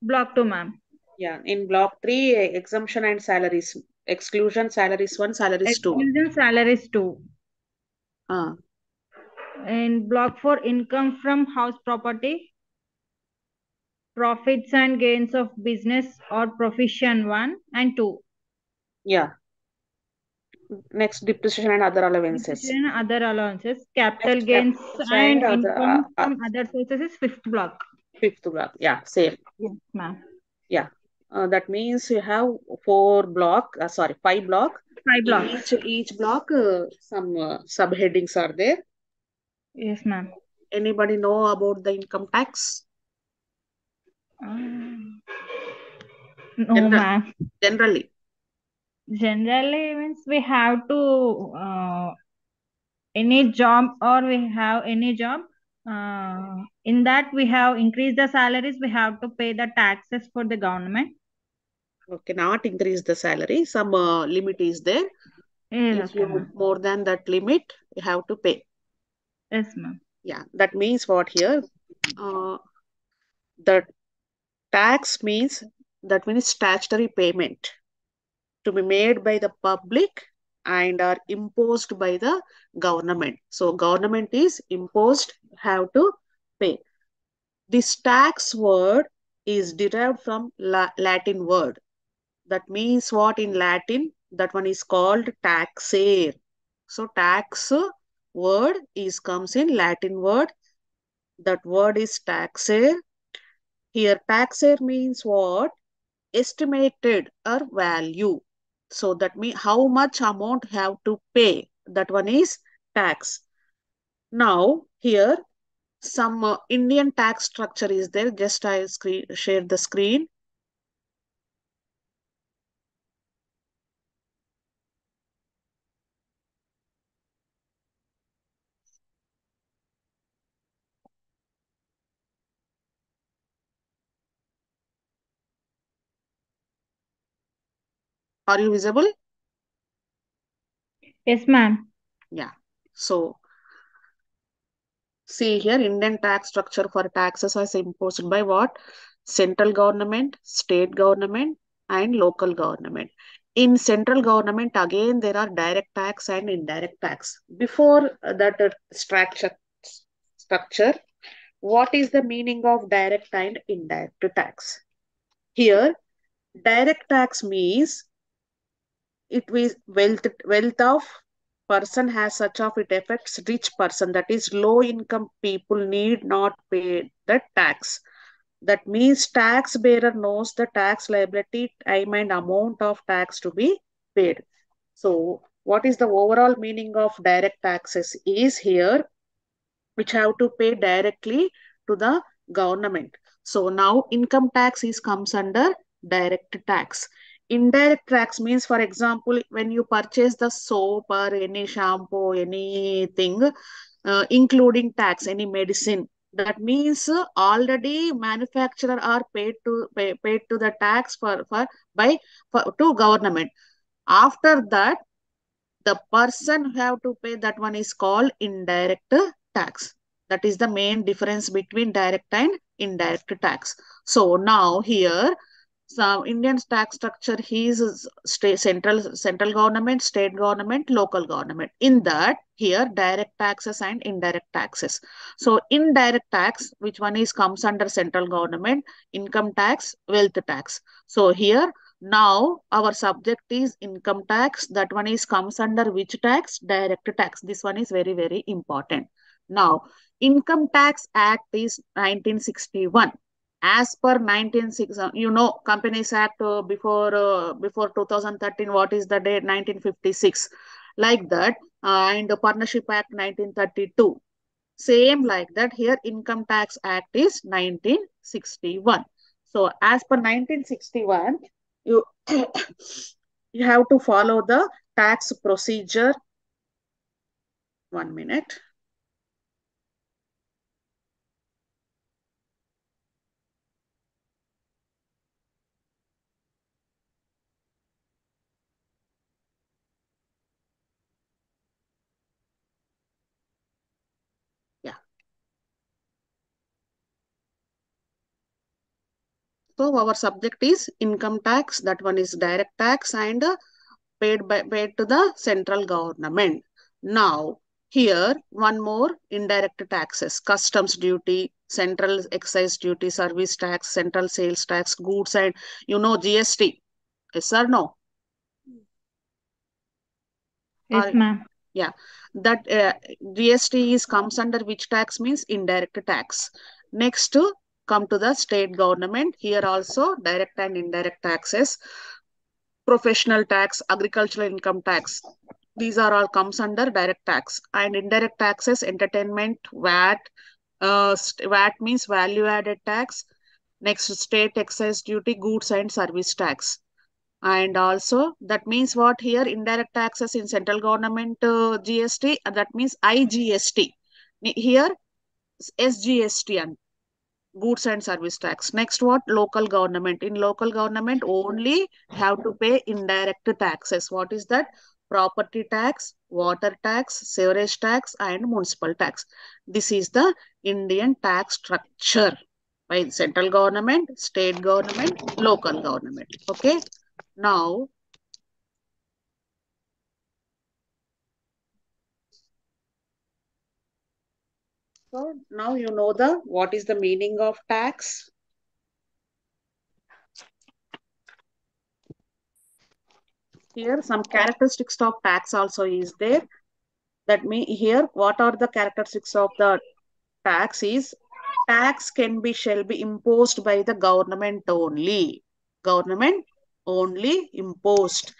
Block 2, ma'am. Yeah, in block 3, exemption and salaries. Exclusion, salaries 1, salaries 2. Exclusion salaries 2. Uh, In block 4, income from house property, profits and gains of business or profession 1 and 2. yeah. Next, depreciation and other allowances. Depreciation and other allowances, capital Next, gains capitals and and other, income from other sources is fifth block. fifth block. Yeah, same. Yes, ma'am. Yeah. That means you have four block, sorry, five block. Five In blocks. each block, some subheadings are there. Yes, ma'am. Anybody know about the income tax? Um, no, General, ma'am. generally. Generally means we have to any job or we have any job. In that we have increased the salaries. We have to pay the taxes for the government. Cannot increase the salary. Some limit is there. Yes, If okay, you ma'am. more than that limit, you have to pay. Yes, ma'am. Yeah, that means what here? Uh, the tax means that means statutory payment to be made by the public and are imposed by the government. So government is imposed, have to pay. This tax word is derived from Latin word. That means what in Latin? That one is called taxare. So tax word is comes in Latin word. That word is taxare. Here taxare means what? Estimated or value. So that means how much amount have to pay. That one is tax. Now here some Indian tax structure is there. Just I share the screen. Are you visible? Yes, ma'am. Yeah. So see here, Indian tax structure for taxes is imposed by what? Central government, state government, and local government. In central government, again, there are direct tax and indirect tax. Before that structure, what is the meaning of direct and indirect tax? Here, direct tax means it is wealth of person has such of it affects rich person, that is low income people need not pay the tax. That means tax bearer knows the tax liability time and amount of tax to be paid. So what is the overall meaning of direct taxes is here, which have to pay directly to the government. So now income tax is comes under direct tax. Indirect tax means, for example, when you purchase the soap or any shampoo, anything, including tax, any medicine. That means already manufacturer are paid to the tax for to government. After that, the person who have to pay that one is called indirect tax. That is the main difference between direct and indirect tax. So now here some Indian tax structure is state central government, state government, local government. In that here direct taxes and indirect taxes. So indirect tax, which one is comes under central government, income tax, wealth tax. So here now our subject is income tax. That one is comes under which tax? Direct tax. This one is very, very important. Now, Income Tax Act is 1961. As per 1960, Companies Act before 2013, what is the date? 1956. Like that. And the Partnership Act 1932. Same like that. Here, Income Tax Act is 1961. So, as per 1961, you you have to follow the tax procedure. 1 minute. Yeah. So our subject is income tax. That one is direct tax and paid to the central government. Now, here one more indirect taxes: customs duty, central excise duty, service tax, central sales tax, goods and GST. Yes or no? Yes, Or ma'am. yeah, that GST is comes under which tax means indirect tax. Next to come to the state government. Here also direct and indirect taxes, professional tax, agricultural income tax. These are all comes under direct tax. And indirect taxes, entertainment, VAT. VAT means value added tax. Next, state excise duty, goods and service tax. And also that means what here indirect taxes in central government GST, that means IGST. Here SGST and goods and service tax. Next, what? Local government. In local government, only have to pay indirect taxes. What is that? Property tax, water tax, sewerage tax, and municipal tax. This is the Indian tax structure by central government, state government, local government. Okay. Now, now you know the what is the meaning of tax. Here, some characteristics of tax also is there. That mean here, what are the characteristics of the tax is tax can be shall be imposed by the government only. Government only imposed.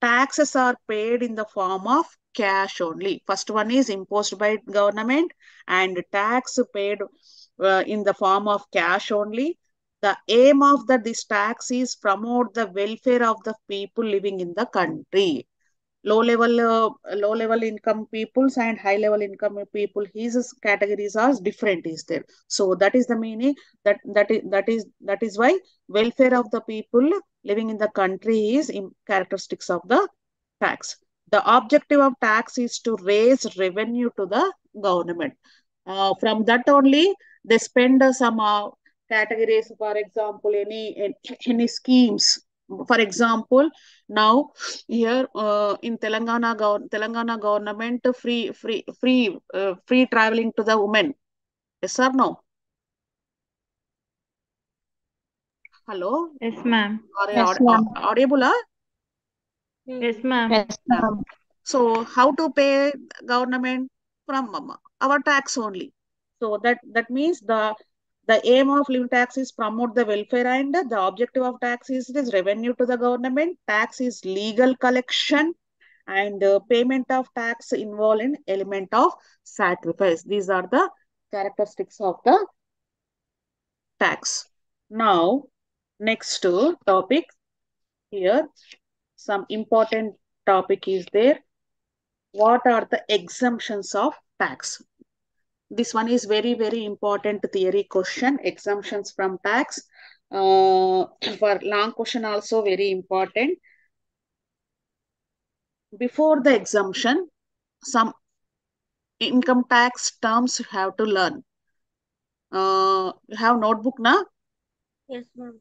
Taxes are paid in the form of cash only. First one is imposed by government and tax paid in the form of cash only. The aim of this tax is promote the welfare of the people living in the country. Low level income peoples and high level income people, his categories are different is there. So that is the meaning, that is why welfare of the people living in the country is in characteristics of the tax. The objective of tax is to raise revenue to the government. From that only they spend some categories, for example any schemes. For example, now here in Telangana government free traveling to the women. Yes or no? Hello? Yes, ma'am. Are you Yes, ma'am. audible? Yes, ma'am. Yes, Yeah. ma'am. So how to pay government? From our tax only. So that means the aim of living tax is promote the welfare and the objective of tax is revenue to the government. Tax is legal collection and payment of tax involve in element of sacrifice. These are the characteristics of the tax. Now, next topic here, some important topic is there. What are the exemptions of tax? This one is very important theory question. Exemptions from tax. For long question also very important. Before the exemption, some income tax terms you have to learn. You have notebook na? Yes, ma'am.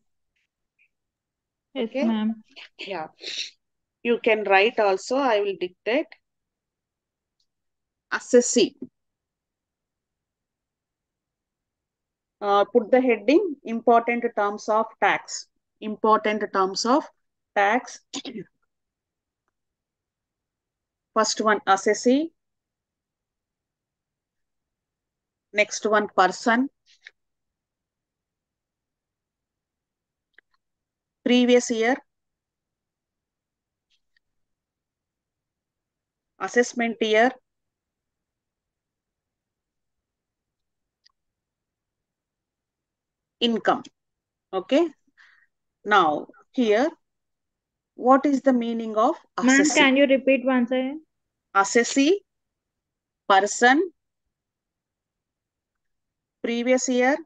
Yes, Okay. ma'am. Yeah. You can write also. I will dictate. Assessee. Put the heading important terms of tax. Important terms of tax. First one assessee. Next one person. Previous year. Assessment year. Income. Okay. Now here, what is the meaning of Ma'am, assessee? can you repeat once again? Assessee, person, previous year,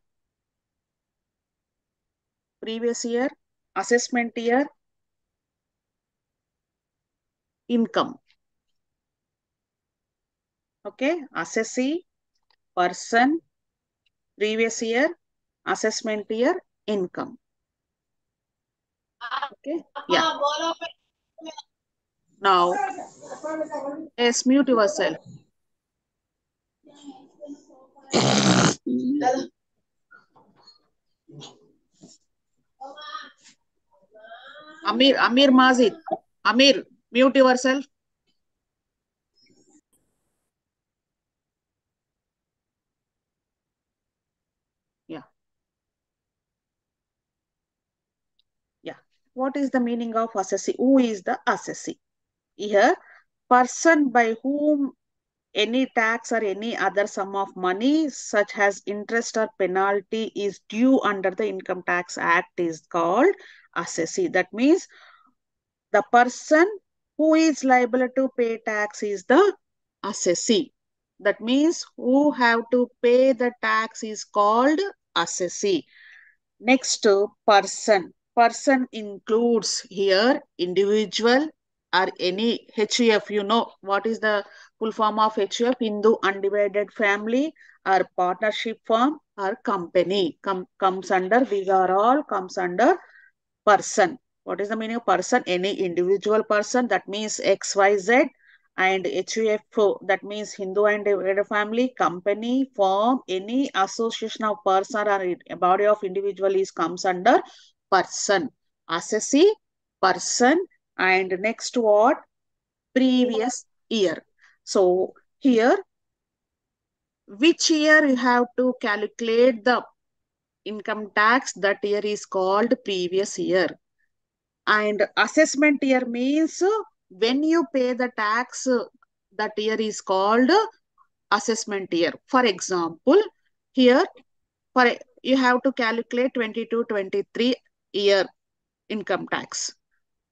assessment year, income. Okay. Assessee, person, previous year, assessment year, income. Okay. Yeah. Now, yes, mute yourself. Amir Mazid. Amir, mute yourself. Yeah. Yeah. What is the meaning of assessee? Who is the assessee? Here, person by whom any tax or any other sum of money, such as interest or penalty, is due under the Income Tax Act is called assessee. That means the person who is liable to pay tax is the assessee. That means who have to pay the tax is called assessee. Next, person. Person includes here individual or any HUF. You know what is the full form of HUF? Hindu Undivided Family or Partnership Firm or Company. Comes under, these are all comes under person. What is the meaning of person? Any individual person, that means XYZ, and HUF, that means Hindu and Divided Family, company, firm, any association of person or a body of individual is comes under person. Assessee, person, and next what? Previous year. So here, which year you have to calculate the income tax? That year is called previous year. And assessment year means when you pay the tax, that year is called assessment year. For example, here for you have to calculate 22-23 year income tax.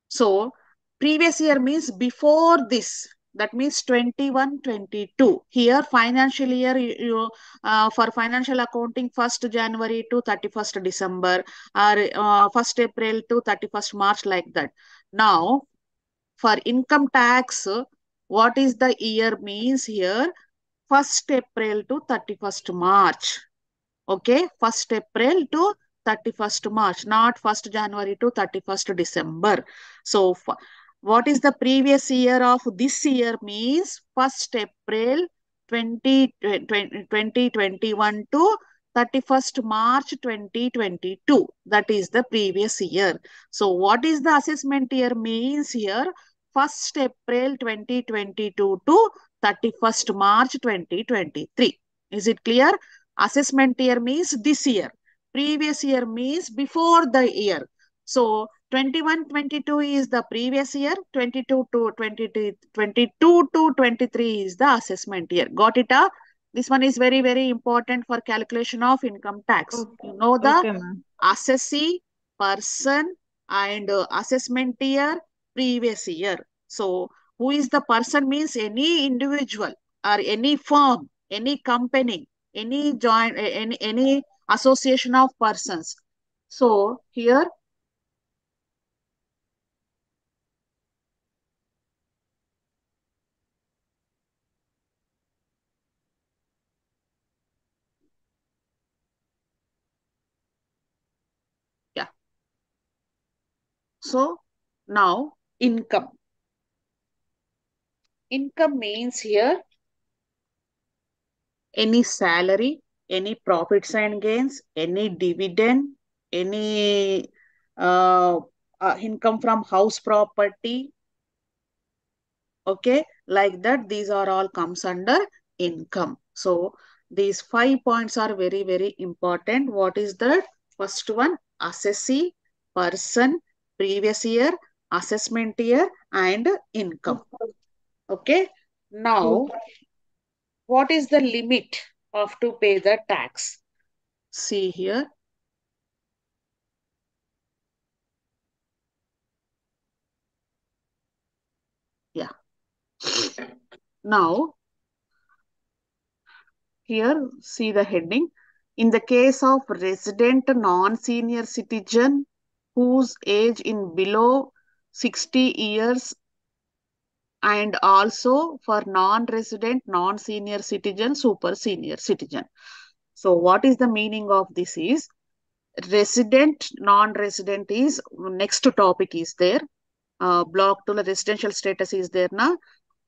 So previous year means before this. That means 21-22. Here financial year, for financial accounting 1st January to 31st December or 1st April to 31st March, like that. Now for income tax, what is the year means here? 1st April to 31st March. Okay, 1st April to 31st March, not 1st January to 31st December. So, what is the previous year of this year means 1st April 2021 to 31st March 2022. That is the previous year. So, what is the assessment year means here? 1st April 2022 to 31st March 2023. Is it clear? Assessment year means this year. Previous year means before the year. So 21-22 is the previous year. 22 to 22 to 23 is the assessment year. Got it? This one is very, very important for calculation of income tax. Okay. You know the Okay, ma'am. assessee, person, and assessment year, previous year. So who is the person means any individual or any firm, any company, any joint, any association of persons. So here, yeah. So now income. Income means here any salary, any profits and gains, any dividend, any income from house property. Okay, like that, these are all comes under income. So these 5 points are very, very important. What is that? First one, assessee, person, previous year, assessment year, and income. Okay, now what is the limit of to pay the tax? See here. Yeah. Now, here, see the heading. In the case of resident non-senior citizen whose age in below 60 years, and also for non-resident non-senior citizen, super senior citizen. So what is the meaning of this is, resident, non-resident is next topic is there. Block to the residential status is there na.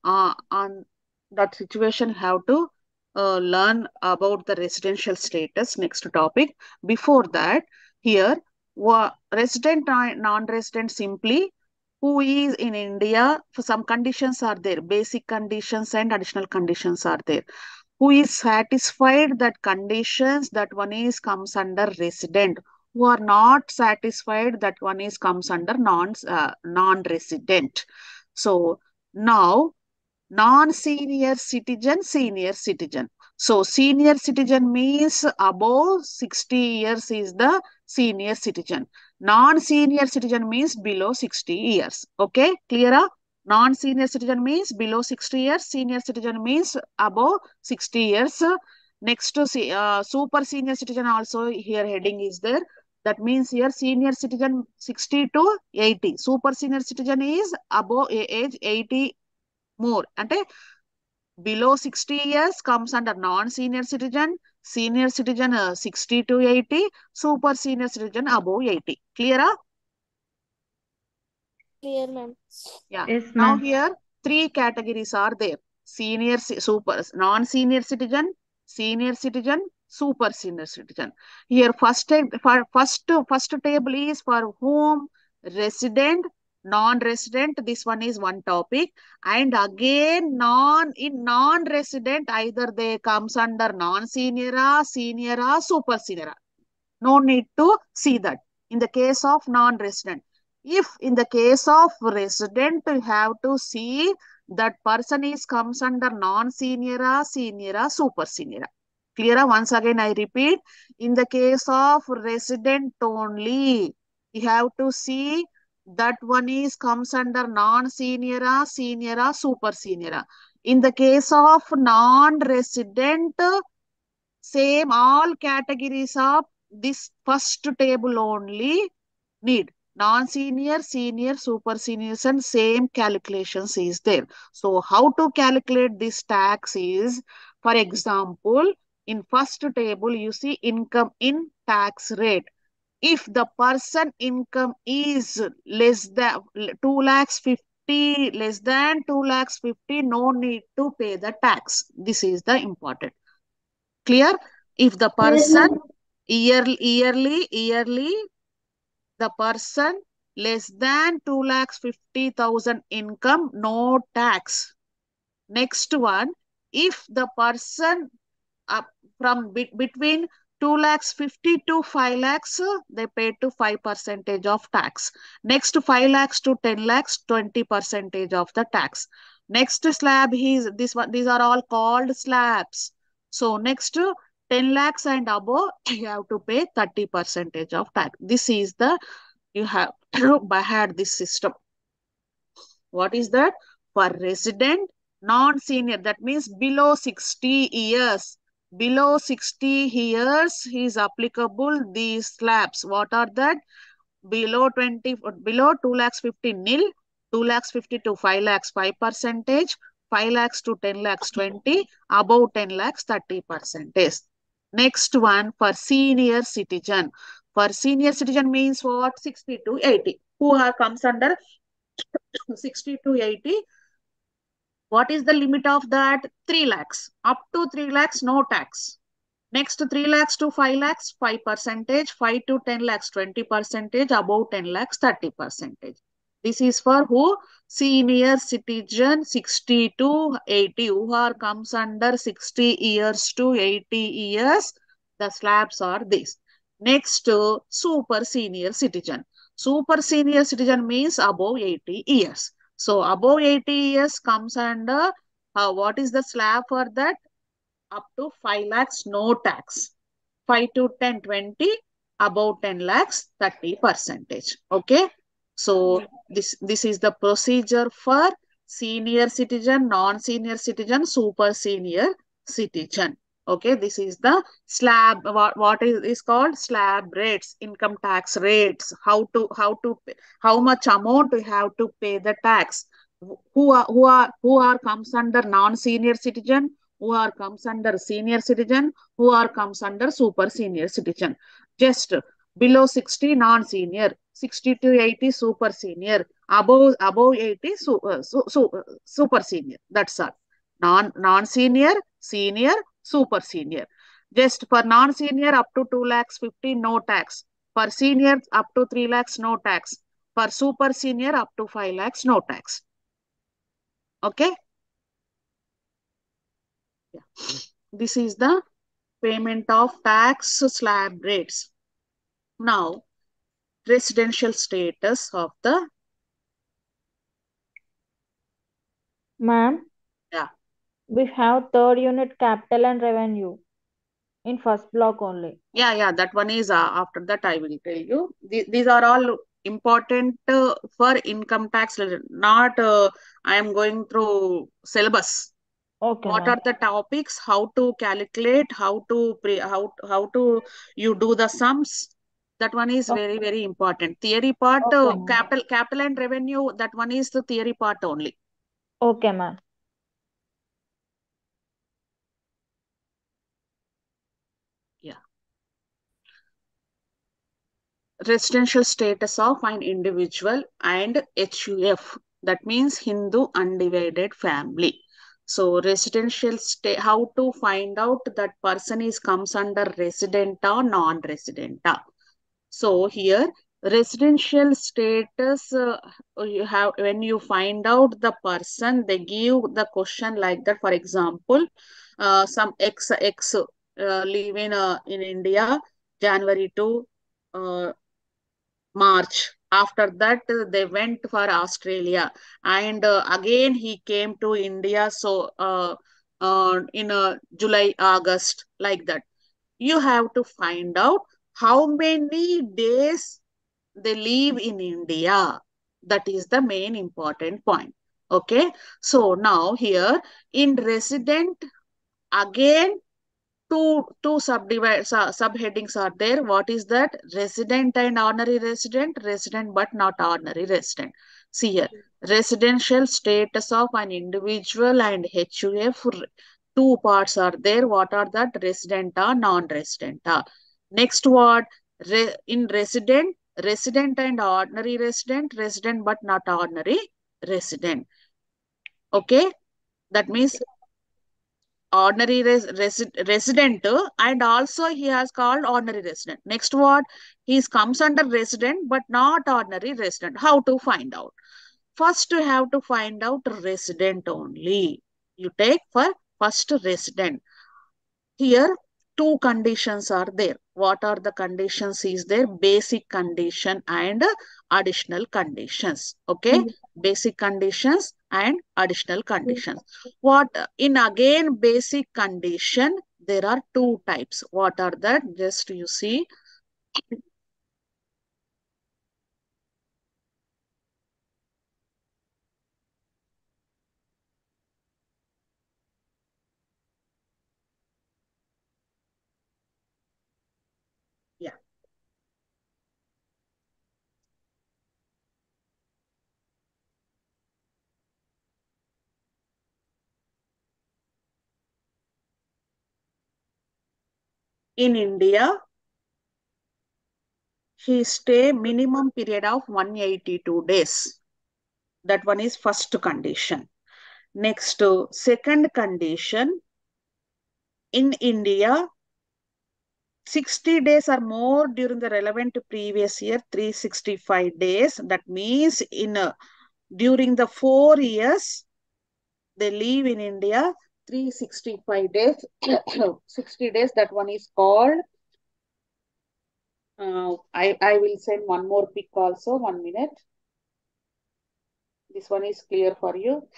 On that situation, have to learn about the residential status. Next topic. Before that, here resident, non-resident, simply who is in India. For some conditions are there, basic conditions and additional conditions are there. Who is satisfied that conditions, that one is comes under resident. Who are not satisfied, that one is comes under non-resident. So now non-senior citizen, senior citizen. So senior citizen means above 60 years is the senior citizen. Non-senior citizen means below 60 years. Okay, clear? Non-senior citizen means below 60 years. Senior citizen means above 60 years. Next to super senior citizen also here heading is there. That means here senior citizen 60 to 80. Super senior citizen is above age 80 more. అంటే below 60 years comes under non-senior citizen, senior citizen 60 to 80, super senior citizen above 80. Clear? Clear, ma'am. Yeah. Yes, Now ma'am. here three categories are there. Senior, super, non-senior citizen, senior citizen, super senior citizen. Here first table is for whom? Resident, non-resident. This one is one topic. And again non-resident, either they comes under non-senior, senior, super senior. No need to see that. In the case of non-resident, if in the case of resident, you have to see that person is comes under non-senior, senior, super senior. Clear? Once again I repeat, in the case of resident only, you have to see that one is comes under non-senior, senior, super senior. In the case of non-resident, same all categories of this first table only need. Non-senior, senior, super seniors and same calculations is there. So how to calculate this tax is, for example, in first table you see income in tax rate. If the person income is less than 2 lakhs 50, less than 2 lakhs 50, no need to pay the tax. This is the important. Clear? If the Yes, person ma'am. yearly, the person less than 2 lakhs 50,000 income, no tax. Next one, if the person up from between 2 lakhs 50 to 5 lakhs, they pay to 5% of tax. Next 5 lakhs to 10 lakhs, 20% of the tax. Next slab is this one. These are all called slabs. So next 10 lakhs and above, you have to pay 30% of tax. This is the, you have had this system. What is that? For resident, non-senior, that means below 60 years. Below 60 years is applicable these slabs. What are that? Below 20, below 2 lakhs 50 nil, 2 lakhs 50 to 5 lakhs 5 percentage, 5 lakhs to 10 lakhs 20, above 10 lakhs 30 percentage. Next one for senior citizen. For senior citizen means what? 60 to 80. Who comes under 60 to 80? What is the limit of that? 3 lakhs. Up to 3 lakhs, no tax. Next 3 lakhs to 5 lakhs, 5 percentage. 5 to 10 lakhs, 20 percentage. Above 10 lakhs, 30 percentage. This is for who? Senior citizen 60 to 80. Who are comes under 60 years to 80 years. The slabs are this. Next, super senior citizen. Super senior citizen means above 80 years. So above 80 years comes under, what is the slab for that? Up to 5 lakhs, no tax. 5 to 10, 20, above 10 lakhs, 30 percentage. Okay. So this is the procedure for senior citizen, non-senior citizen, super senior citizen. Okay, this is the slab. What is called slab rates, income tax rates. How much amount you have to pay the tax. Who are comes under non-senior citizen, who are comes under senior citizen, who are comes under super senior citizen. Just below 60 non-senior, 60 to 80 super senior, above 80 super senior. That's all. Non-senior, senior, super senior. Just for non-senior up to 2 lakhs 50 no tax. For senior up to 3 lakhs no tax. For super senior up to 5 lakhs no tax. Okay? Yeah. This is the payment of tax slab rates. Now, residential status of the, Ma'am, yeah, we have third unit capital and revenue in first block only. yeah, that one is after that I will tell you. These are all important for income tax, not I am going through syllabus. Okay, What ma'am. are the topics, how to calculate, how to you do the sums. That one is Okay, very important. Theory part, okay, ma'am. capital and revenue, that one is the theory part only. Okay, ma'am. Yeah. Residential status of an individual and HUF, that means Hindu undivided family. So residential state, how to find out that person is comes under resident or non-resident. So here residential status, you have when you find out the person, they give the question like that. For example, some X live in India January to March. After that, they went for Australia, and again he came to India. So in July, August, like that. You have to find out how many days they live in India. That is the main important point. Okay. So now here in resident, again two subheadings are there. What is that? Resident and honorary resident, resident but not honorary resident. See here, residential status of an individual and HUF, two parts are there. What are that? Resident or non-resident. Next what? In resident, resident and ordinary resident, resident but not ordinary resident. Okay, that means ordinary resident, and also he has called ordinary resident. Next what? He comes under resident but not ordinary resident. How to find out? First you have to find out resident only. You take for first resident. Here, two conditions are there. What are the conditions is there? Basic condition and additional conditions. Okay, basic conditions and additional conditions. What in again basic condition? There are two types. What are that? Just you see. Yeah. In India, he stay minimum period of 182 days. That one is first condition. Next, second condition, in India, 60 days or more during the relevant previous year, 365 days. That means in during the 4 years, they live in India, 365 days, 60 days, that one is called, I will send one more pic also, 1 minute. This one is clear for you.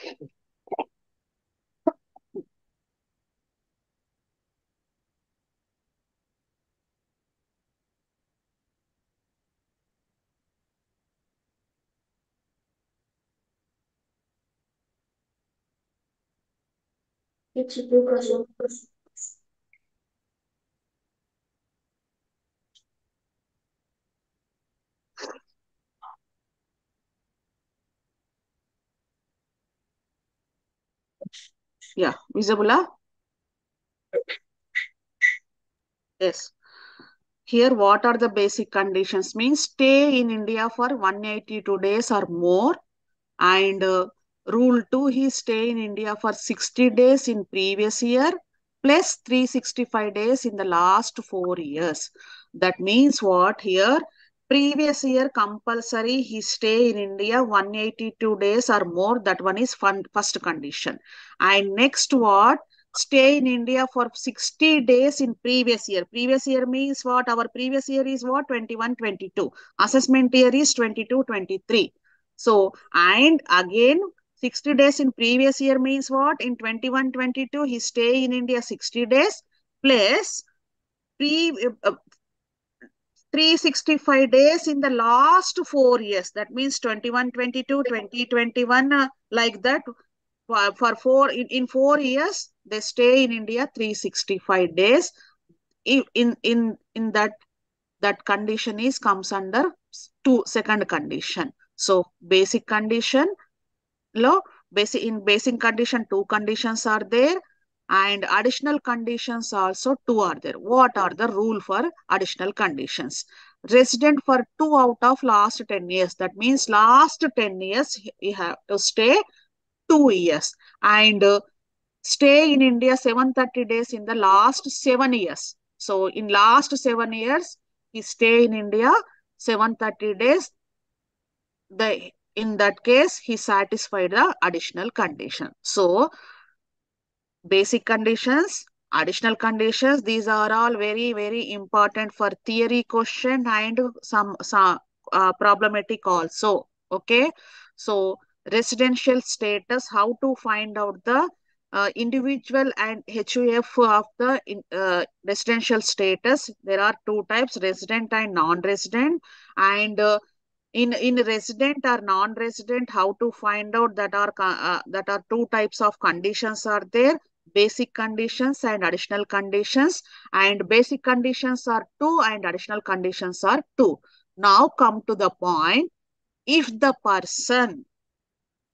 Yeah, visible? Yes. here what are the basic conditions? Means stay in India for 182 days or more, and rule 2 he stay in India for 60 days in previous year plus 365 days in the last 4 years. That means what here? Previous year compulsory he stay in India 182 days or more. That one is first condition. And next what? Stay in India for 60 days in previous year. Previous year means what? Our previous year is what? 21-22. Assessment year is 22-23. So, and again, 60 days in previous year means what? In 21-22, he stay in India 60 days plus pre, 365 days in the last 4 years. That means 21-22, 2021, like that. For in 4 years, they stay in India 365 days. In that condition is comes under second condition. So basic condition, law, basic condition, two conditions are there, and additional conditions also two are there. What are the rule for additional conditions? Resident for 2 out of last 10 years. That means last 10 years you have to stay 2 years, and stay in India 730 days in the last 7 years. So in last 7 years he stay in India 730 days. In that case he satisfied the additional condition. So basic conditions, additional conditions, these are all very important for theory question and some problematic also. Okay, so residential status, how to find out the individual and HUF of the residential status. There are two types, resident and non-resident. And in resident or non-resident, how to find out? That are two types of conditions are there: basic conditions and additional conditions. And basic conditions are 2 and additional conditions are 2. Now come to the point. If the person,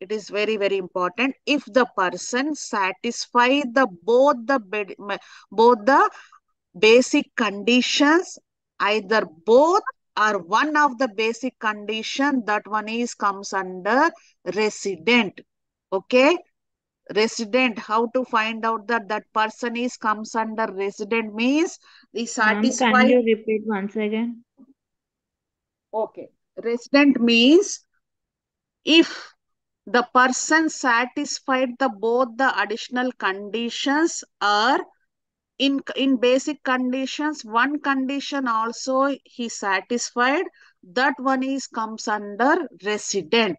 it is very important, if the person satisfy both the basic conditions, either both or one of the basic condition, that one is comes under resident. Okay, resident, how to find out that that person is comes under resident? Means the Ma'am, can satisfied. you repeat once again? Okay, resident means if the person satisfied the both the additional conditions, or in basic conditions one condition also he satisfied, that one is comes under resident.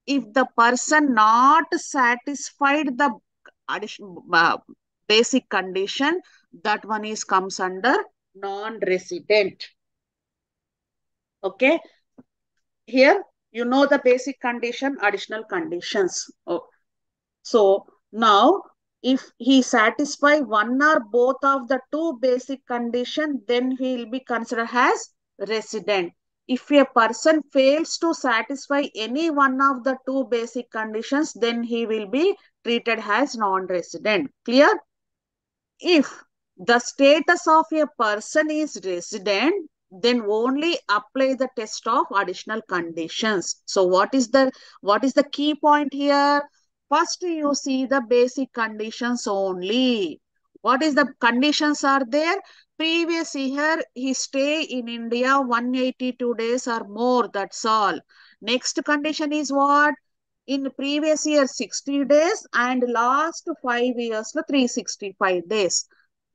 If the person not satisfied the addition, basic condition, that one is comes under non-resident. Okay, here you know the basic condition, additional conditions. Oh. So now if he satisfy one or both of the two basic condition, then he will be considered as resident. If a person fails to satisfy any one of the two basic conditions, then he will be treated as non-resident. Clear? If the status of a person is resident, then only apply the test of additional conditions. So what is the key point here? First you see the basic conditions only. What is the conditions are there? Previous year he stay in India 182 days or more, that's all. Next condition is what? In previous year 60 days and last 5 years 365 days.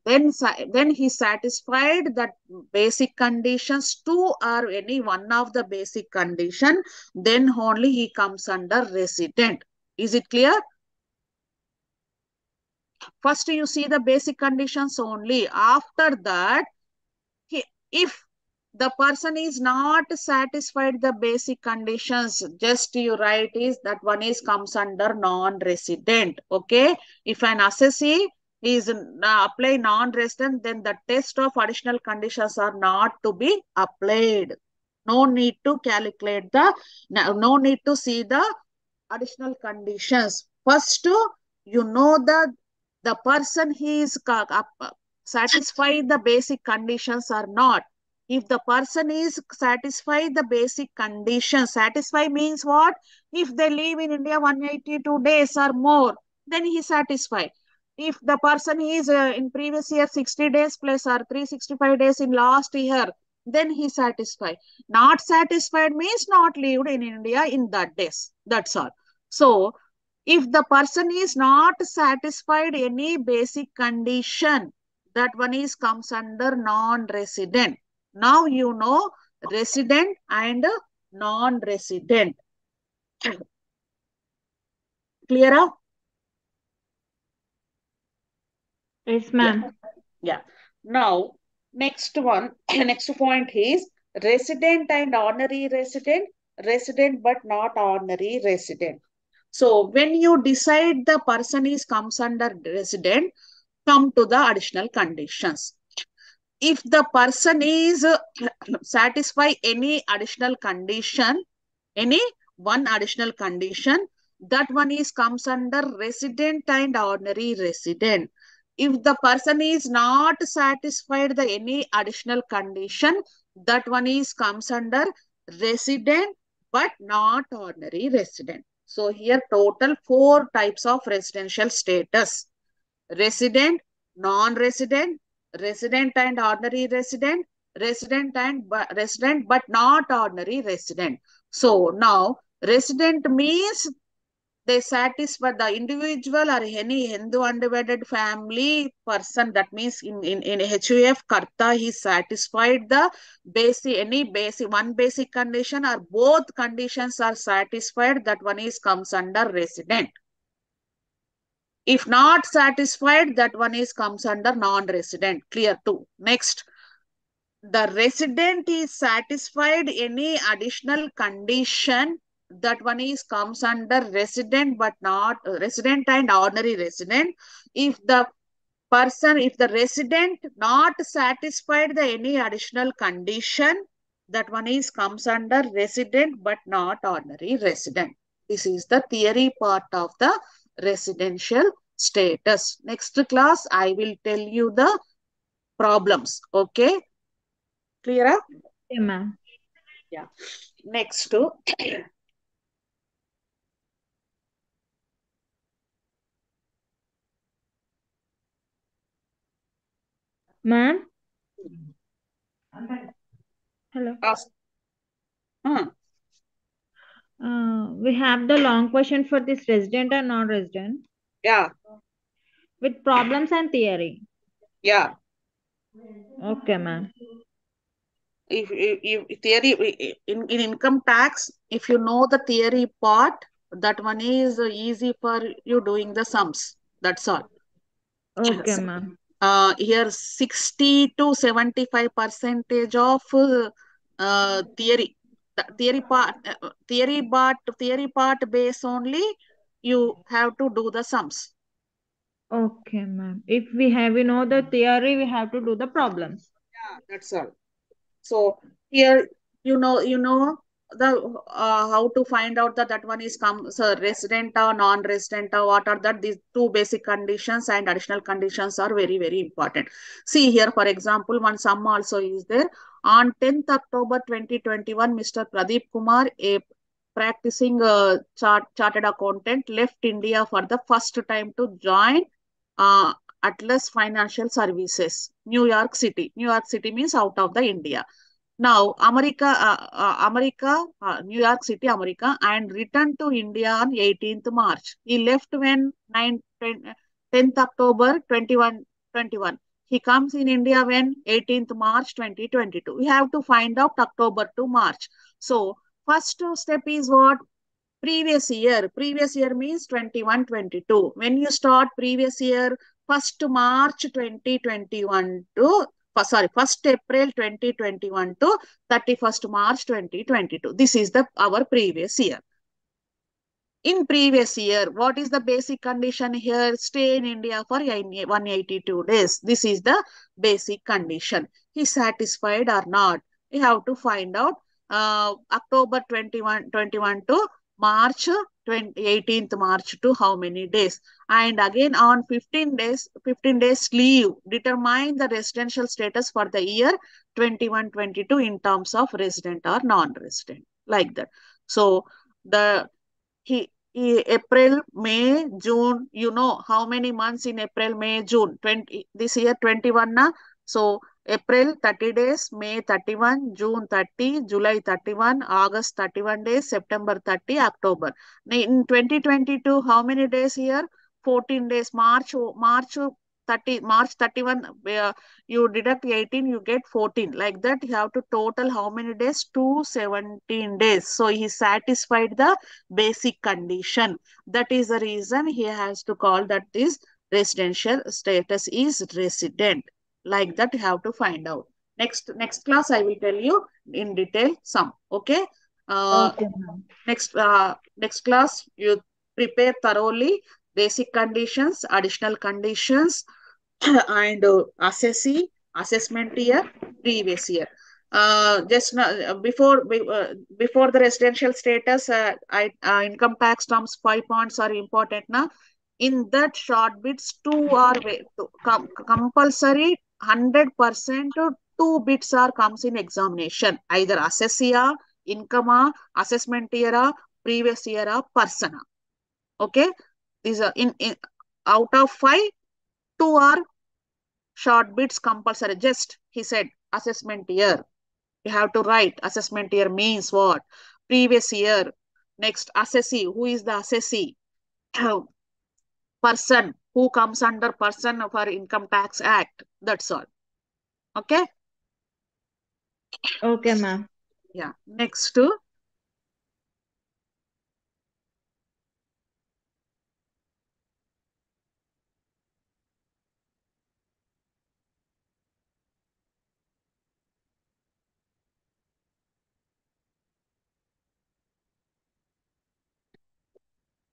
Then he satisfied that basic conditions, two or any one of the basic condition, then only he comes under resident. Is it clear? First you see the basic conditions only. After that, if the person is not satisfied the basic conditions, just you write is that one is comes under non-resident. Okay, if an assessee is apply non-resident, then the test of additional conditions are not to be applied. No need to calculate no need to see the additional conditions. First, you know that the person he is satisfied the basic conditions or not. If the person is satisfied the basic condition, satisfy means what? If they live in India 182 days or more, then he is satisfied. If the person is in previous year 60 days plus or 365 days in last year, then he is satisfied. Not satisfied means not lived in India in that days. That's all. So, if the person is not satisfied any basic condition, that one is comes under non-resident. Now you know resident and non-resident. Clear up? Yes, Yeah. ma'am. Yeah. Now, next one, next point is resident and honorary resident, resident but not honorary resident. So when you decide the person is comes under resident, come to the additional conditions. If the person is satisfy any additional condition, any one additional condition, that one is comes under resident and ordinary resident. If the person is not satisfied the any additional condition, that one is comes under resident but not ordinary resident. So here total 4 types of residential status: resident, non-resident, resident and ordinary resident, resident but not ordinary resident. So now resident means they satisfy the individual or any Hindu undivided family person. That means in HUF Karta he satisfied the basic any basic one basic condition or both conditions are satisfied, that one is comes under resident. If not satisfied, that one is comes under non-resident. Clear too. Next, the resident is satisfied any additional condition, that one is comes under resident but not resident and ordinary resident. If the person, if the resident not satisfied the any additional condition, that one is comes under resident but not ordinary resident. This is the theory part of the residential status. Next class, I will tell you the problems. Okay, clear up? Okay, ma'am. Yeah. Next to Ma'am. Hello. ask. We have the long question for this resident and non-resident Yeah, with problems and theory. yeah. Okay, ma'am. If theory in income tax, if you know the theory part, that one is easy for you doing the sums. That's all. Okay, ma'am. Here 60 to 75% of theory. The theory part base only you have to do the sums. Okay, ma'am. If we know the theory, we have to do the problems. Yeah, that's all. So here you know the how to find out that one is resident or non-resident or what are that. These 2 basic conditions and additional conditions are very important. See here, for example, one sum also is there. On 10th October 2021, Mr. Pradeep Kumar, a practicing chartered accountant, left India for the first time to join uh, Atlas Financial Services, New York City. New York City means out of the India. Now, New York City, America, and returned to India on 18th March. He left when 10th October 21. He comes in India when 18th March 2022. We have to find out October to March. So, first step is what? Previous year. Previous year means 21-22. When you start previous year, 1st March 2021 to, sorry, 1st April 2021 to 31st March 2022. This is our previous year. In previous year, what is the basic condition here? Stay in India for 182 days. This is the basic condition. He satisfied or not? We have to find out October 21 to March 18th March to how many days? And again on 15 days leave, determine the residential status for the year 21-22 in terms of resident or non-resident, like that. So the April, May, June, you know how many months in April, May, June? 20, this year 21 na. So April 30 days, May 31, June 30, July 31, August 31 days, September 30, October. In 2022, how many days here? 14 days. March 31, you deduct 18, you get 14. Like that, you have to total how many days? 217 days. So he satisfied the basic condition. That is the reason he has to call that is residential status is resident. Like that, you have to find out. Next class, I will tell you in detail some. Okay. Uh, Okay, ma'am. next class, you prepare thoroughly basic conditions, additional conditions, and assessee, assessment year, previous year. Just before the residential status, income tax terms 5 points are important. Na? In that short bits, two are compulsory 100%. Two bits are comes in examination, either assessee, income, assessment year, previous year, persona. Okay, these are in out of five, two are short bits compulsory. Just he said assessment year. You have to write assessment year means what? Previous year. Next, assessee. Who is the assessee? Person who comes under person for income tax act. That's all. Okay. Okay, ma'am. Yeah. Next to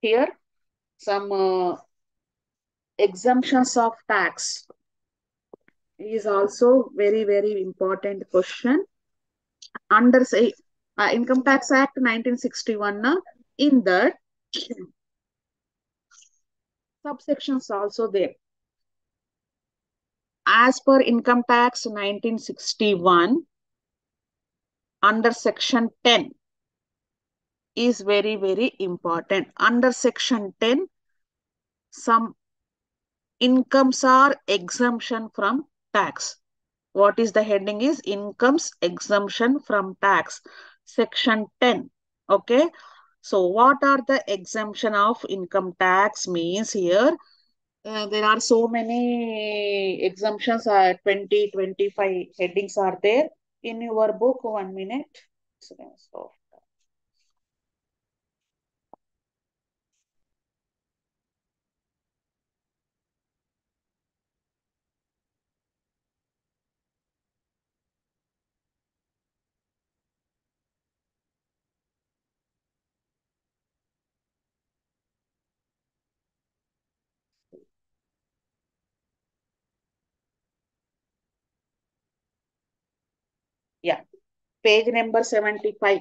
here some exemptions of tax is also very important question under say Income Tax Act 1961. In that subsections also there. As per Income Tax 1961, under Section 10 is very important. Under Section 10, some incomes are exemption from tax. What is the heading is incomes exemption from tax. Section 10. Okay. So what are the exemption of income tax means here? There are so many exemptions, 20, 25 headings are there in your book. 1 minute. So, yeah, page number 75.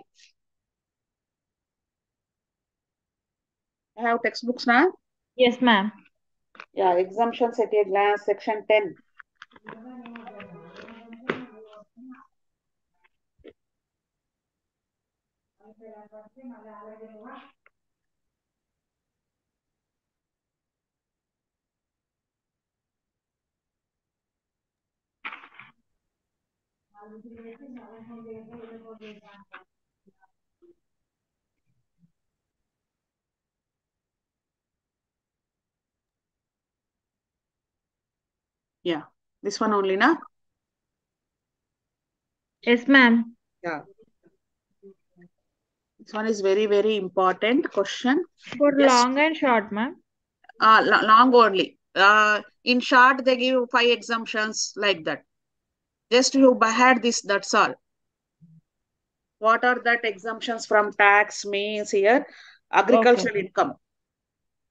I have textbooks now. Yes, ma'am. Yeah, exemptions at a glance, section 10. Yeah, this one only, na? Yes, ma'am. Yeah. This one is very important question. For Just long and short, ma'am. long only. In short, they give 5 exemptions like that. Just you had this, that's all. What are that exemptions from tax means here? Okay. Agricultural income.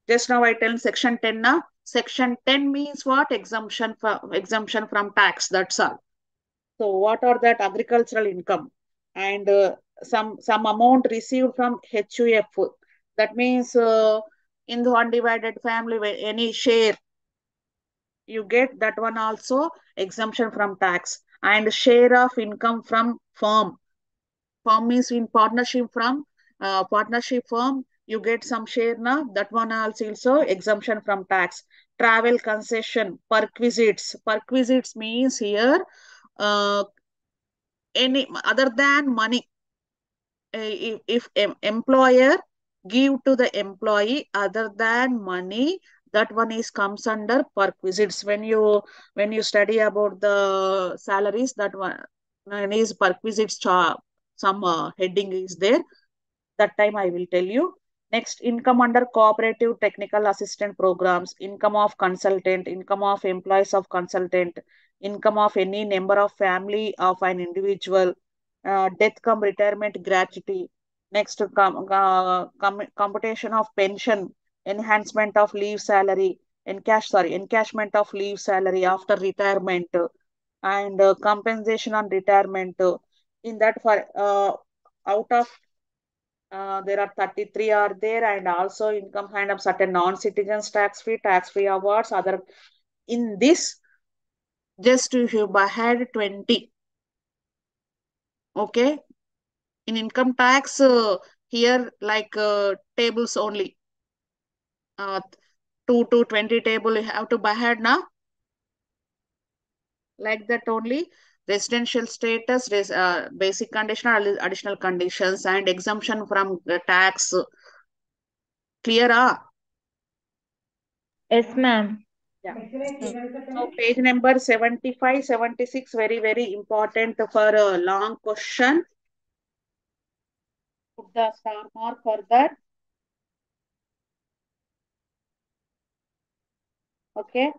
Just now I tell section 10 na. Section 10 means what? Exemption from tax. That's all. So what are that agricultural income? And some amount received from HUF. That means in the undivided family, where any share you get, that one also exemption from tax. And share of income from firm. Firm means in partnership from partnership firm, you get some share now. That one also exemption from tax. Travel concession, perquisites. Perquisites means here any other than money. If employer give to the employee other than money, that one is comes under perquisites. When you study about the salaries, that one is perquisites. Some heading is there, that time I will tell you. Next, income under cooperative technical assistant programs, income of consultant, income of employees of consultant, income of any member of family of an individual, death cum retirement gratuity. Next, computation of pension, enhancement of leave salary, encashment of leave salary after retirement, and compensation on retirement. In that, for out of there are 33 are there, and also income kind of certain non-citizens tax free awards other. In this, just if you had 20, okay, in income tax, here like tables only, uh, 2 to 20 table you have to buy ahead now, like that only. Residential status, basic condition, additional conditions, and exemption from the tax. Clear? Yes, ma'am. Yeah. So page number 75, 76, very, very important for a long question. Put the star mark for that. Okay.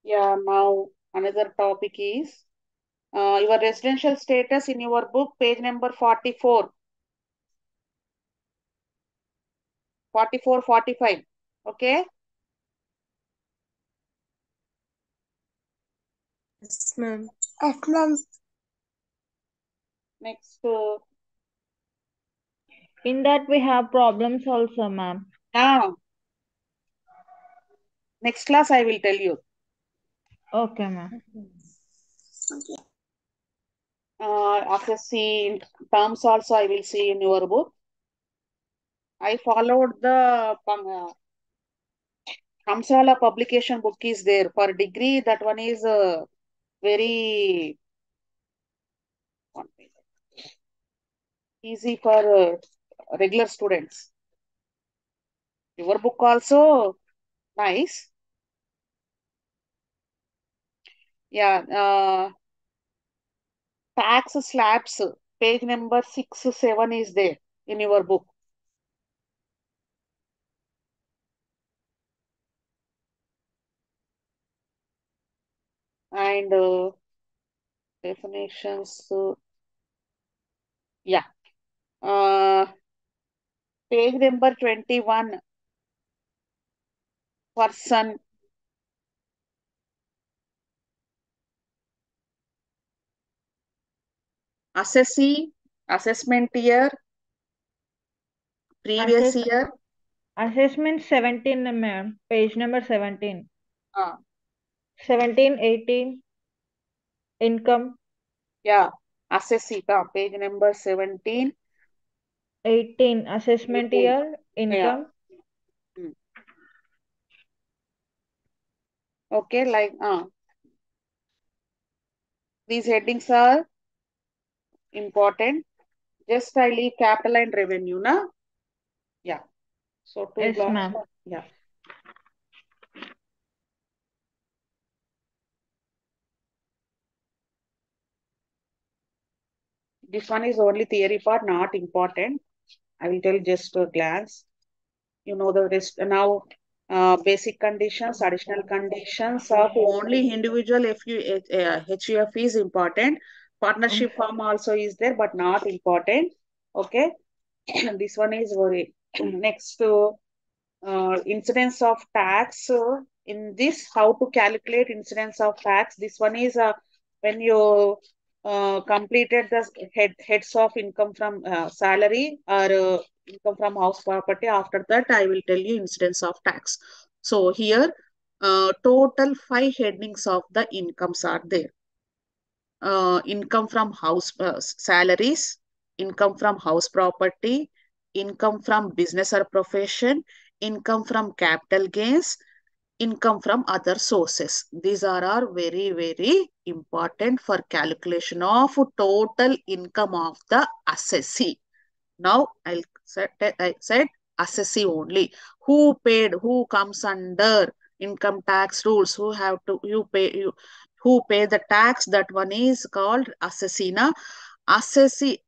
Yeah, now another topic is your residential status in your book, page number 44, 44, 45. Okay. Yes, ma'am. Yes, ma'am. Next, In that we have problems also, ma'am. now, next class I will tell you. Okay, ma'am. After seeing terms also I will see in your book. I followed the Kamsala publication book is there for degree. That one is very easy for regular students. Your book also nice. Yeah. Tax slabs, page number 6, 7 is there in your book. And definitions. Yeah. Uh, page number 21. Person. Assessee. Assessment year. Previous Assess year. assessment 17, ma'am. Page number 17. Uh, 17, 18. Income. yeah. Assessee. Page number 17. 18. Assessment 18. year. Yeah. Income. Okay, like these headings are important. Just I leave capital and revenue, na? Yeah. So two Yes, blocks. ma'am. Yeah. This one is only theory part, not important. I will tell just a glance. You know the rest now. Basic conditions, additional conditions of only individual HUF is important. Partnership form also is there, but not important. Okay. This one is very next to incidence of tax. In this, how to calculate incidence of tax. This one is when you completed the heads of income from salary or income from house property. After that, I will tell you incidence of tax. So here, total 5 headings of the incomes are there. Income from house salaries, income from house property, income from business or profession, income from capital gains, income from other sources. These are very, very important for calculation of total income of the assessee. Now I said assessee only. Who paid? Who comes under income tax rules? Who have to who pay the tax? That one is called assessee. Na? Assessee.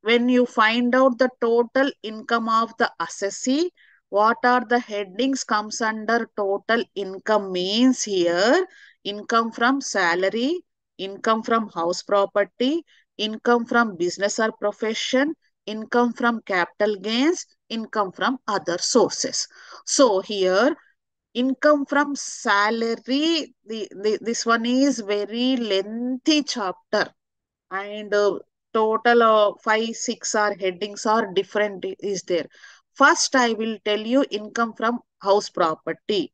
When you find out the total income of the assessee, what are the headings comes under total income means here income from salary, income from house property, income from business or profession, income from capital gains, income from other sources. So here income from salary, this one is very lengthy chapter and total 5, 6 are headings are different is there. First, I will tell you income from house property.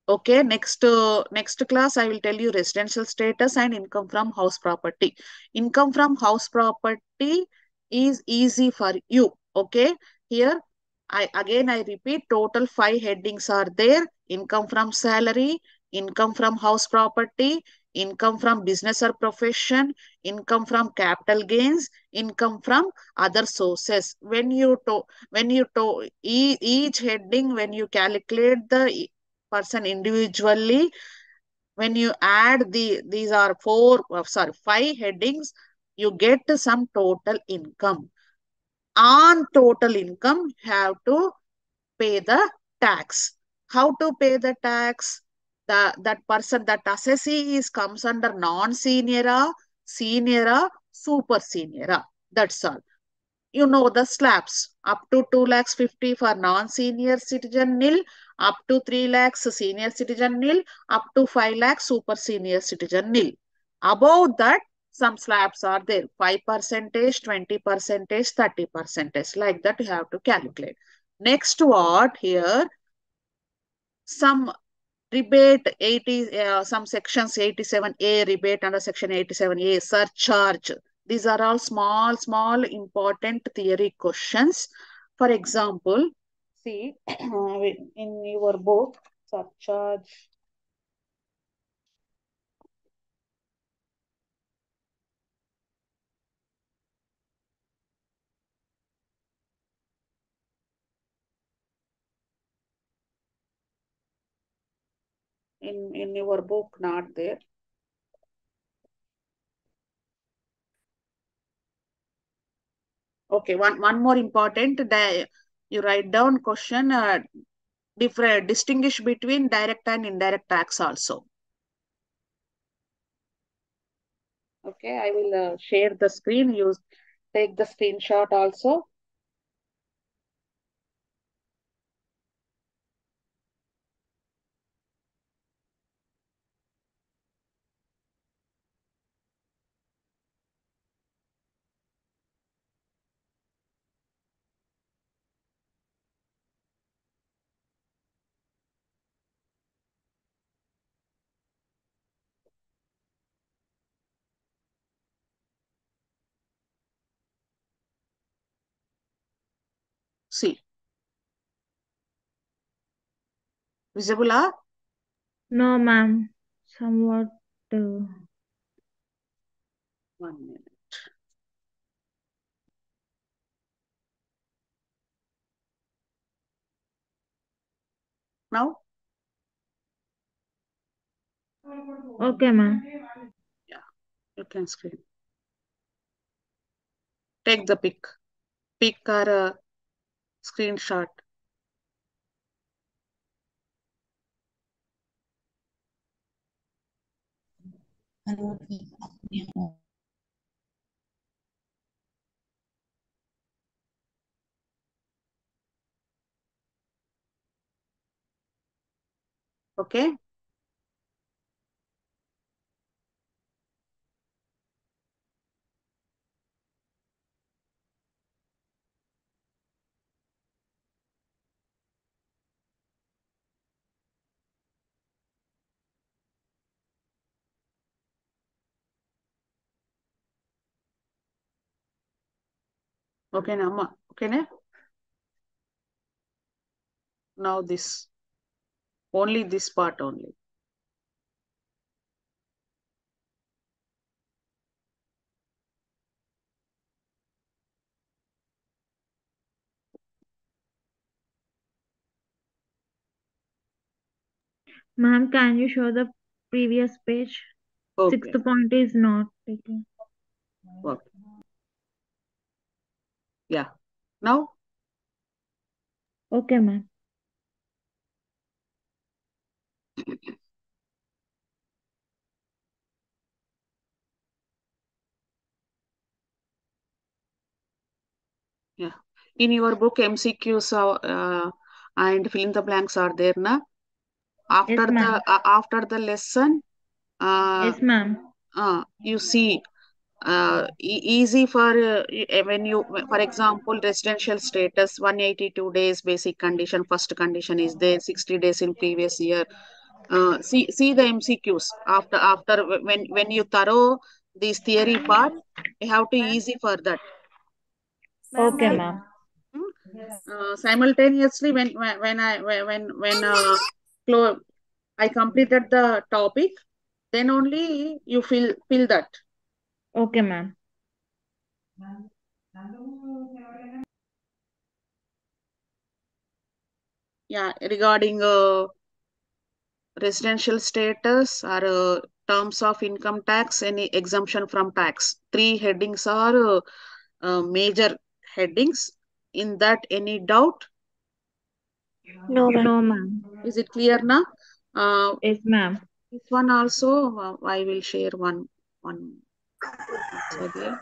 Okay, next class I will tell you residential status and income from house property. Income from house property is easy for you. Okay, here I repeat total 5 headings are there. Income from salary, income from house property, income from business or profession, income from capital gains, income from other sources. Each heading when you calculate the person individually, when you add these are 5 headings, you get some total income. On total income you have to pay the tax. How to pay the tax? That person, that assessee is comes under non-senior, senior, super senior. That's all. You know the slabs up to 2 lakhs 50 for non-senior citizen nil, up to 3 lakhs senior citizen nil, up to 5 lakhs super senior citizen nil. Above that, some slabs are there 5%, 20%, 30%. Like that, you have to calculate. Next, what here? Some rebate 80, some sections 87A rebate under section 87A surcharge. These are all small important theory questions. For example, see in your book, surcharge. In your book, not there. Okay, one more important, you write down question, distinguish between direct and indirect tax also. Okay, I will share the screen. You take the screenshot also. See, visible? No, ma'am. Somewhat. Uh, 1 minute. Now? okay, ma'am. Yeah, you can screen. Take the pic or screenshot. Okay. Okay, Amma. Okay, ne? Now this. Only this part only. Ma'am, can you show the previous page? Okay. Sixth point is not taken. Okay. Yeah. Now, Okay, ma'am. yeah. In your book, MCQs and fill in the blanks are there, na? Yes, ma'am. After the lesson, uh, Yes, ma'am. you see easy for when you, for example, residential status 182 days basic condition, first condition is there, 60 days in previous year. See the MCQs after when you thorough this theory part, you have to easy for that. Okay, ma'am. Hmm? Simultaneously when I completed the topic, then only you fill that. Okay, ma'am. Yeah, regarding residential status or terms of income tax, any exemption from tax. Three headings are major headings. In that, any doubt? No, ma'am. No, ma'am. Is it clear now? Yes, ma'am. This one also, I will share one once again.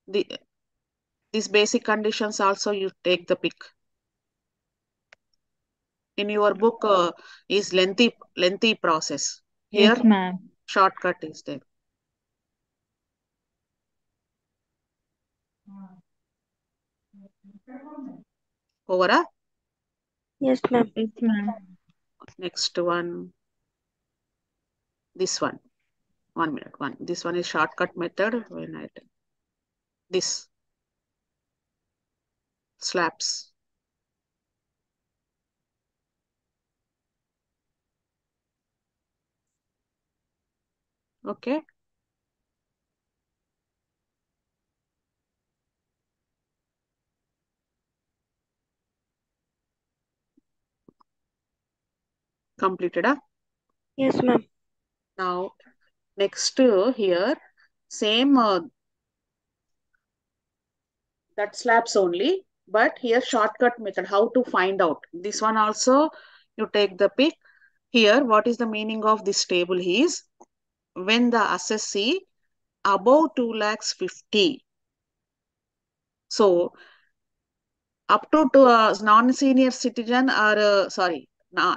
The these basic conditions also you take the pick. In your book is lengthy process. Here, Yes, ma'am. shortcut is there. Over. Yes, ma'am. Yes, ma'am. Next one, this one. 1 minute. This one is shortcut method. When I this slaps. Okay. Completed. Yes, ma'am. Now next here same that slabs only, but here shortcut method, how to find out. This one also you take the pick. Here, what is the meaning of this table is when the assessee above 2 lakhs 50. So up to non-senior citizen or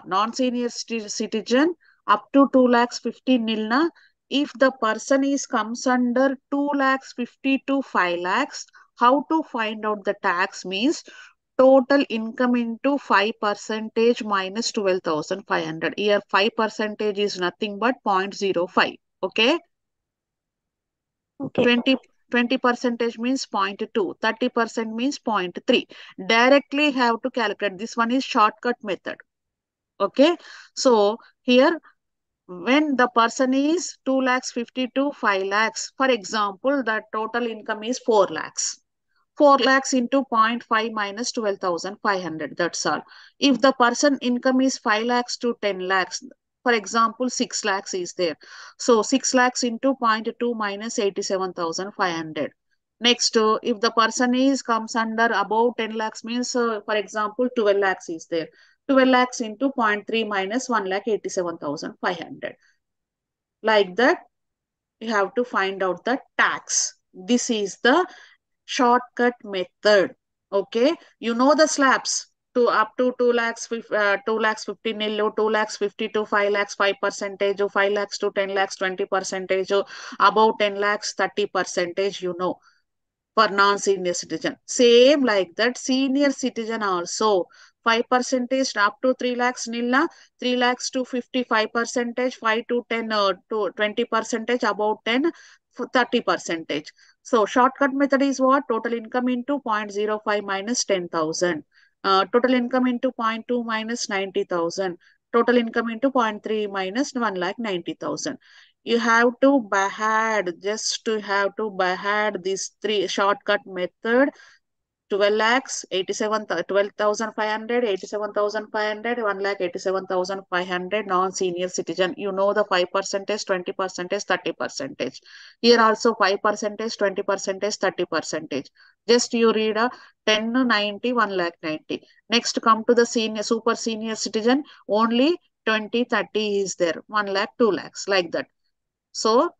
non-senior citizen up to 2 lakhs 50 nilna. If the person is comes under 2 lakhs 50 to 5 lakhs, how to find out the tax means total income into 5 percentage minus 12,500. Here 5 percentage is nothing but 0.05. Okay. Okay. 20 percentage means 0.2, 30% means 0.3. Directly have to calculate. This one is shortcut method. Okay. So here when the person is 2 lakhs 50 to 5 lakhs, for example, the total income is 4 lakhs. 4 lakhs into 0.5 minus 12,500. That's all. If the person income is 5 lakhs to 10 lakhs, for example, 6 lakhs is there. So 6 lakhs into 0.2 minus 87,500. Next, if the person is comes under above 10 lakhs means, for example, 12 lakhs is there. 12 lakhs into 0.3 minus 1 lakh 87,500. Like that, you have to find out the tax. This is the shortcut method. Okay, you know the slabs to up to 2 lakhs 2 lakhs 15 nil, 2 lakhs 50 to 5 lakhs 5 percentage, 5 lakhs to 10 lakhs 20 percentage, above 10 lakhs 30 percentage, you know, for non-senior citizen. Same like that, senior citizen also 5 percentage up to 3 lakhs nil, 3 lakhs to 55 percentage, 5 to 10 to 20 percentage, about 10 30 percentage. So shortcut method is what? Total income into 0.05 minus 10,000. Total income into 0.2 minus 90,000. Total income into 0.3 minus 1,90,000. You have to by head, just to have to by head these three shortcut method. 12 lakhs, 12,500, 87,500, 1,87,500 non-senior citizen. You know the 5 percentage, 20 percentage, 30 percentage. Here also 5 percentage, 20 percentage, 30 percentage. Just you read a 10, 90, 1,90,000. Next come to the senior, super senior citizen, only 20, 30 is there. 1 lakh, 2 lakhs, like that. So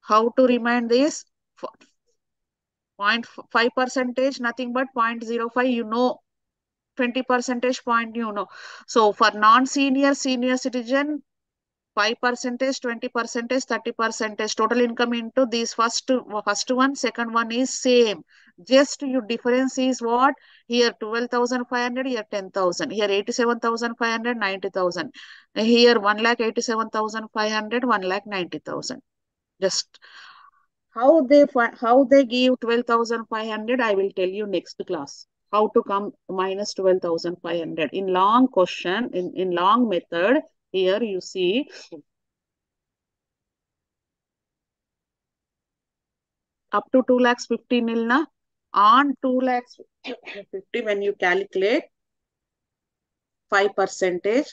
how to remind this? 0.5 percentage, nothing but 0.05, you know, 20 percentage point, you know. So for non-senior, senior citizen, 5 percentage, 20 percentage, 30 percentage, total income into these first one, second one is same. Just your difference is what? Here 12,500, here 10,000, here 87,500, 90,000. Here 1,87,500, 1,90,000. Just how they give 12,500, I will tell you next class. How to come minus 12,500 in long question, in long method. Here you see up to 2 lakhs 50 nil na, on 2 lakhs 50 when you calculate 5 percentage,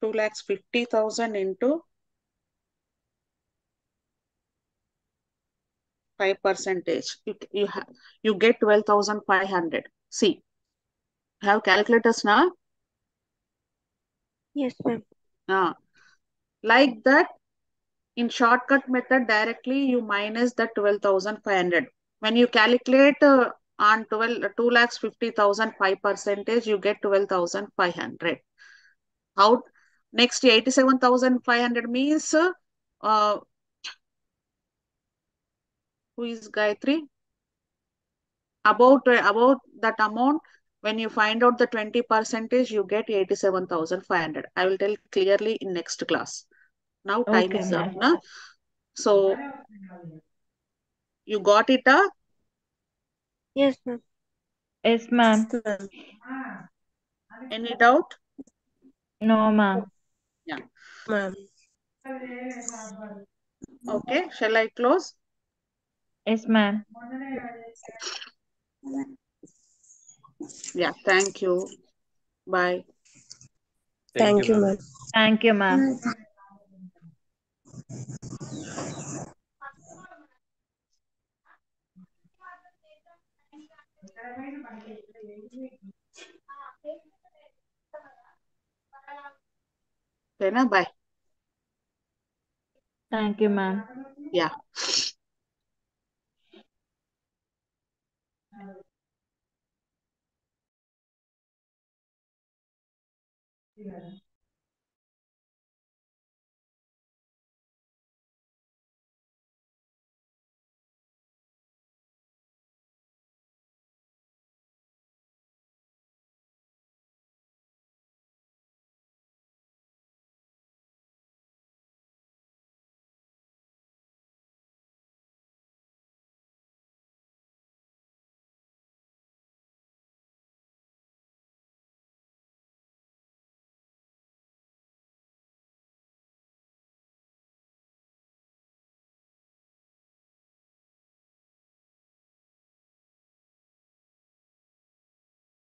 2 lakhs 50,000 into 5 percentage, you get 12,500. See, have calculators now. Yes, ma'am. Like that, in shortcut method, directly you minus the 12,500. When you calculate on 2 lakhs 50,000 5 percentage, you get 12,500. How? Next 87,500 means who is Gayatri? About that amount, when you find out the 20 percentage, you get 87,500. I will tell clearly in next class. Now time Okay, is up. ma'am. Na? So you got it? Yes, ma'am. Yes, ma'am. Any doubt? No, ma'am. Yeah. Ma'am. Okay. Shall I close? Yes, ma'am. Yeah. Thank you. Bye. Thank you, ma'am. Thank you, ma'am. Okay, na? Bye. Thank you, ma'am. Yeah.